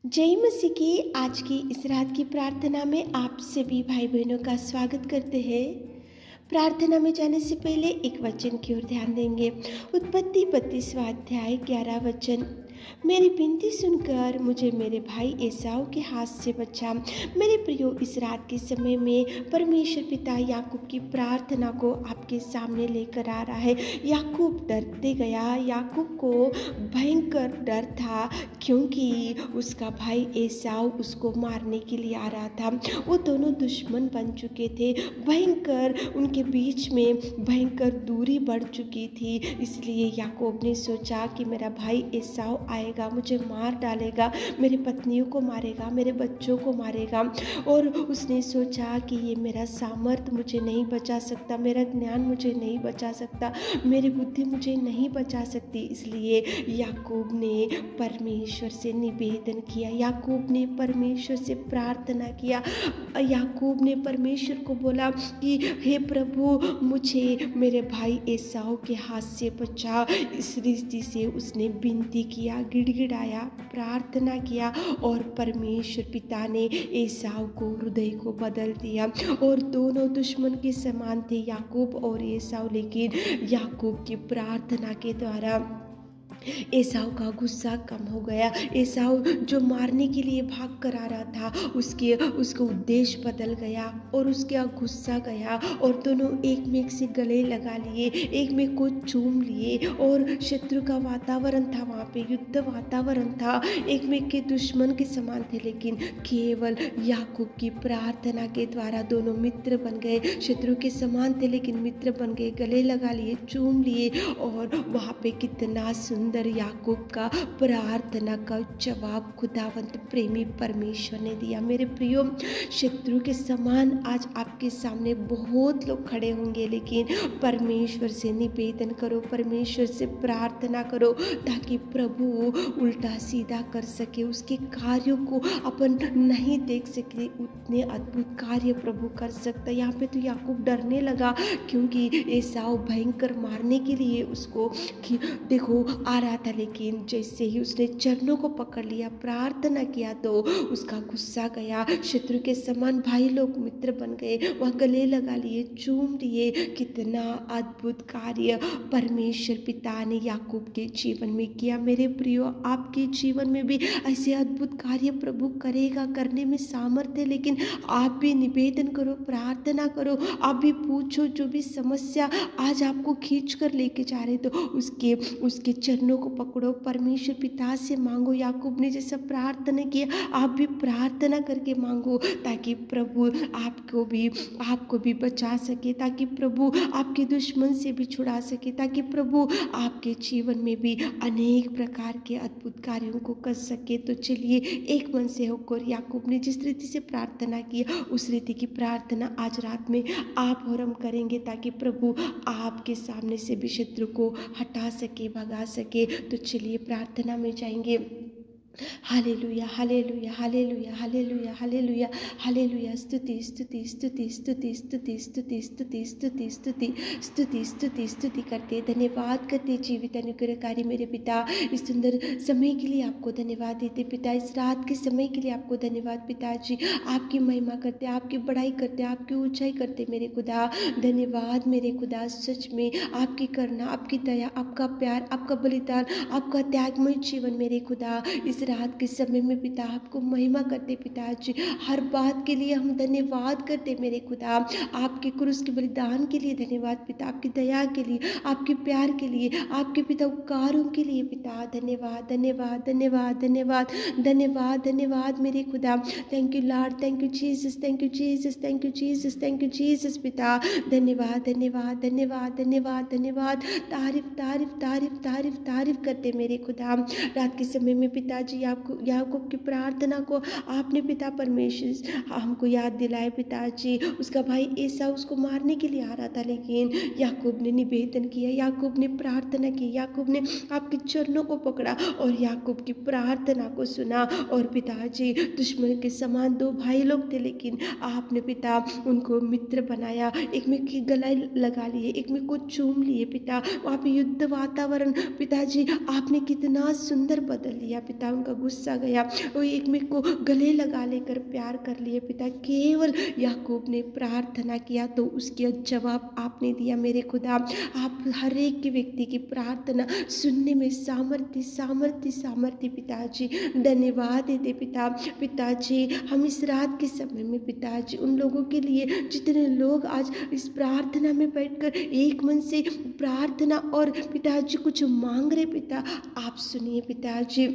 जय मसीह की आज की इस रात की प्रार्थना में आप सभी भाई बहनों का स्वागत करते हैं। प्रार्थना में जाने से पहले एक वचन की ओर ध्यान देंगे। उत्पत्ति 32वां अध्याय 11 वचन। मेरी विनती सुनकर मुझे मेरे भाई एसाव के हाथ से बचा। मेरे प्रियो, इस रात के समय में परमेश्वर पिता याकूब की प्रार्थना को आपके सामने लेकर आ रहा है। याकूब डरते गया। याकूब को भयंकर डर था क्योंकि उसका भाई एसाव उसको मारने के लिए आ रहा था। वो दोनों दुश्मन बन चुके थे। भयंकर उनके बीच में भयंकर दूरी बढ़ चुकी थी। इसलिए याकूब ने सोचा कि मेरा भाई एसाव आएगा, मुझे मार डालेगा, मेरी पत्नियों को मारेगा, मेरे बच्चों को मारेगा। और उसने सोचा कि ये मेरा सामर्थ्य मुझे नहीं बचा सकता, मेरा ज्ञान मुझे नहीं बचा सकता, मेरी बुद्धि मुझे नहीं बचा सकती। इसलिए याकूब ने परमेश्वर से निवेदन किया, याकूब ने परमेश्वर से प्रार्थना किया। याकूब ने परमेश्वर को बोला कि हे प्रभु, मुझे मेरे भाई एसाव के हाथ से बचा। इस रीति से उसने विनती किया, गिड़गिड़ाया, प्रार्थना किया और परमेश्वर पिता ने एसाव को हृदय को बदल दिया। और दोनों दुश्मन के समान थे, याकूब और एसाव, लेकिन याकूब की प्रार्थना के द्वारा एसाव का गुस्सा कम हो गया। एसाव जो मारने के लिए भाग कर आ रहा था, उसका उद्देश्य बदल गया और उसका गुस्सा गया और दोनों एक में से गले लगा लिए, एक में को चूम लिए और शत्रु का वातावरण था, वहाँ पे युद्ध वातावरण था, एक में के दुश्मन के समान थे। लेकिन केवल याकूब की प्रार्थना के द्वारा दोनों मित्र बन गए। शत्रु के समान थे लेकिन मित्र बन गए, गले लगा लिए, चूम लिए। और वहाँ पे कितना सुंदर याकूब का प्रार्थना का जवाब खुदावंत प्रेमी परमेश्वर ने दिया। मेरे प्रियो, शत्रु के समान आज आपके सामने बहुत लोग खड़े होंगे, लेकिन परमेश्वर से निवेदन करो, परमेश्वर से प्रार्थना करो ताकि प्रभु उल्टा सीधा कर सके। उसके कार्यों को अपन नहीं देख सके, उतने अद्भुत कार्य प्रभु कर सकता है। यहाँ पे तो याकूब डरने लगा क्योंकि एसाव भयंकर मारने के लिए उसको देखो आ रहा था, लेकिन जैसे ही उसने चरणों को पकड़ लिया, प्रार्थना किया, तो उसका गुस्सा गया। शत्रु के समान भाई लोग मित्र बन गए, वह गले लगा लिए, चूम लिए। कितना अद्भुत कार्य परमेश्वर पिता ने याकूब के जीवन में किया। मेरे प्रियो, आपके जीवन में भी ऐसे अद्भुत कार्य प्रभु करेगा, करने में सामर्थ्य है। लेकिन आप भी निवेदन करो, प्रार्थना करो, आप भी पूछो। जो भी समस्या आज आपको खींच कर लेके जा रहे, तो उसके चरणों को पकड़ो, परमेश्वर पिता से मांगो। याकूब ने जैसा प्रार्थना किया, आप भी प्रार्थना करके मांगो ताकि प्रभु आपको भी बचा सके, ताकि प्रभु आपके दुश्मन से भी छुड़ा सके, ताकि प्रभु आपके जीवन में भी अनेक प्रकार के अद्भुत कार्यों को कर सके। तो चलिए एक मन से होकर याकूब ने जिस रीति से प्रार्थना की, उस रीति की प्रार्थना आज रात में आप और हम करेंगे ताकि प्रभु आपके सामने से भी शत्रु को हटा सके, भगा सके। तो चलिए प्रार्थना में जाएंगे। Hallelujah, hallelujah, hallelujah, hallelujah, hallelujah, hallelujah. स्तुति, स्तुति, स्तुति, स्तुति, स्तुति, स्तुति, स्तुति, स्तुति, स्तुति, स्तुति, स्तुति, स्तुति करते, धन्यवाद करते जीवित अनुग्रहकारी मेरे पिता, इस सुंदर समय के लिए आपको धन्यवाद देते पिता, इस रात के समय के लिए आपको धन्यवाद पिताजी। आपकी महिमा करते, आपकी बड़ाई करते, आपकी ऊंचाई करते मेरे खुदा। धन्यवाद मेरे खुदा, सच में आपकी करुणा, आपकी दया, आपका प्यार, आपका बलिदान, आपका त्यागमय जीवन मेरे खुदा। इस रात के समय में पिता आपको महिमा करते पिताजी, हर बात के लिए हम धन्यवाद करते मेरे खुदा। आपके क्रूस के बलिदान के लिए धन्यवाद पिता, आपकी दया के लिए, आपके प्यार के लिए, आपके पिता उपकारों के लिए पिता। धन्यवाद, धन्यवाद, धन्यवाद, धन्यवाद, धन्यवाद, धन्यवाद मेरे खुदा। Thank you Lord, thank you Jesus, thank you Jesus, thank you Jesus, thank you Jesus पिता। धन्यवाद, धन्यवाद, धन्यवाद, धन्यवाद, धन्यवाद। तारीफ, तारीफ, तारीफ, तारीफ, तारीफ करते मेरे खुदा। रात के समय में पिताजी याकूब की प्रार्थना को आपने पिता परमेश्वर हमको याद दिलाए पिताजी। उसका भाई एसाव उसको मारने के लिए आ रहा था, लेकिन याकूब ने निवेदन किया, याकूब ने प्रार्थना की, याकूब ने आपके चरणों को पकड़ा और याकूब की प्रार्थना को सुना। और पिताजी, दुश्मन के समान दो भाई लोग थे, लेकिन आपने पिता उनको मित्र बनाया, एक में की गला लगा लिए, एक में को चूम लिए पिता। वहाँ पे युद्ध वातावरण पिताजी आपने कितना सुंदर बदल दिया पिता। उनका गुस्सा गया, वो एक में को गले लगा लेकर प्यार कर लिए पिता। केवल याकूब ने प्रार्थना किया तो उसके जवाब आपने दिया मेरे खुदा। आप हर एक के व्यक्ति की प्रार्थना सुनने में सामर्थ्य सामर्थ्य सामर्थ्य पिताजी धन्यवाद देते पिताजी हम इस रात के समय में पिताजी उन लोगों के लिए जितने लोग आज इस प्रार्थना में बैठकर एक मन से प्रार्थना और पिताजी कुछ मांग रहे पिता, आप सुनिए पिताजी।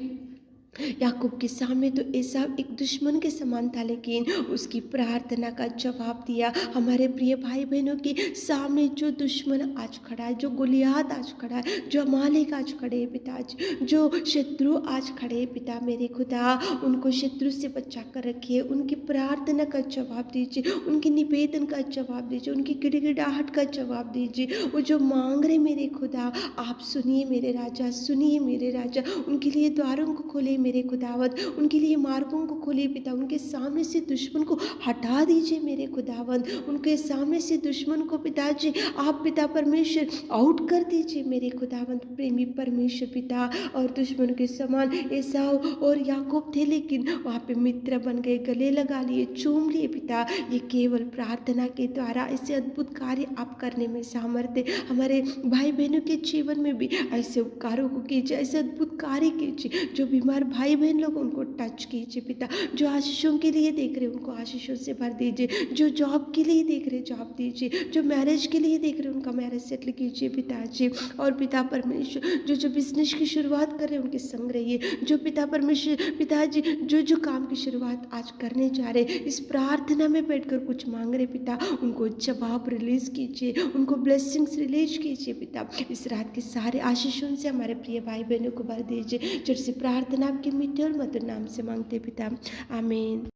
याकूब के सामने तो एसाव एक दुश्मन के समान था, लेकिन उसकी प्रार्थना का जवाब दिया। हमारे प्रिय भाई बहनों के सामने जो दुश्मन आज खड़ा है, जो गोलियात आज खड़ा है, जो अमालेक आज खड़े हैं पिताजी, जो शत्रु आज खड़े हैं पिता मेरे खुदा, उनको शत्रु से बचा कर रखिए। उनकी प्रार्थना का जवाब दीजिए, उनकी निवेदन का जवाब दीजिए, उनकी गिड़गिड़ाहट का जवाब दीजिए। वो जो मांग रहे मेरे खुदा, आप सुनिए मेरे राजा, सुनिए मेरे राजा। उनके लिए द्वारों को खोले मेरे खुदावत, उनके लिए मार्गों को खोले पिता। उनके सामने से दुश्मन को हटा दीजिए मेरे खुदावत, उनके सामने से दुश्मन को पिताजी आप पिता परमेश्वर आउट कर दीजिए मेरे खुदावत। प्रेमी परमेश्वर पिता, और दुश्मन के समान एसाव और याकूब थे, लेकिन वहाँ पे मित्र बन गए, गले लगा लिए, चूम लिए पिता। ये केवल प्रार्थना के द्वारा ऐसे अद्भुत कार्य आप करने में सामर्थ्य। हमारे भाई बहनों के जीवन में भी ऐसे उपकारों को कीजिए, ऐसे अद्भुत कार्य कीजिए। जो बीमार भाई बहन लोग उनको टच कीजिए पिता, जो आशीषों के लिए देख रहे उनको आशीषों से भर दीजिए, जो जॉब के लिए देख रहे जॉब दीजिए, जो मैरिज के लिए देख रहे उनका मैरिज सेटल कीजिए पिताजी। और पिता परमेश्वर जो बिजनेस की शुरुआत कर रहे हैं उनके संग रहिए, जो पिता परमेश्वर पिताजी जो काम की शुरुआत आज करने जा रहे, इस प्रार्थना में बैठकर कुछ मांग रहे पिता, उनको जवाब रिलीज कीजिए, उनको ब्लेसिंग्स रिलीज कीजिए पिता। इस रात के सारे आशीषों से हमारे प्रिय भाई बहनों को भर दीजिए। जैसे प्रार्थना आपके मीठे और मधुर नाम से मांगते पिता, आमीन।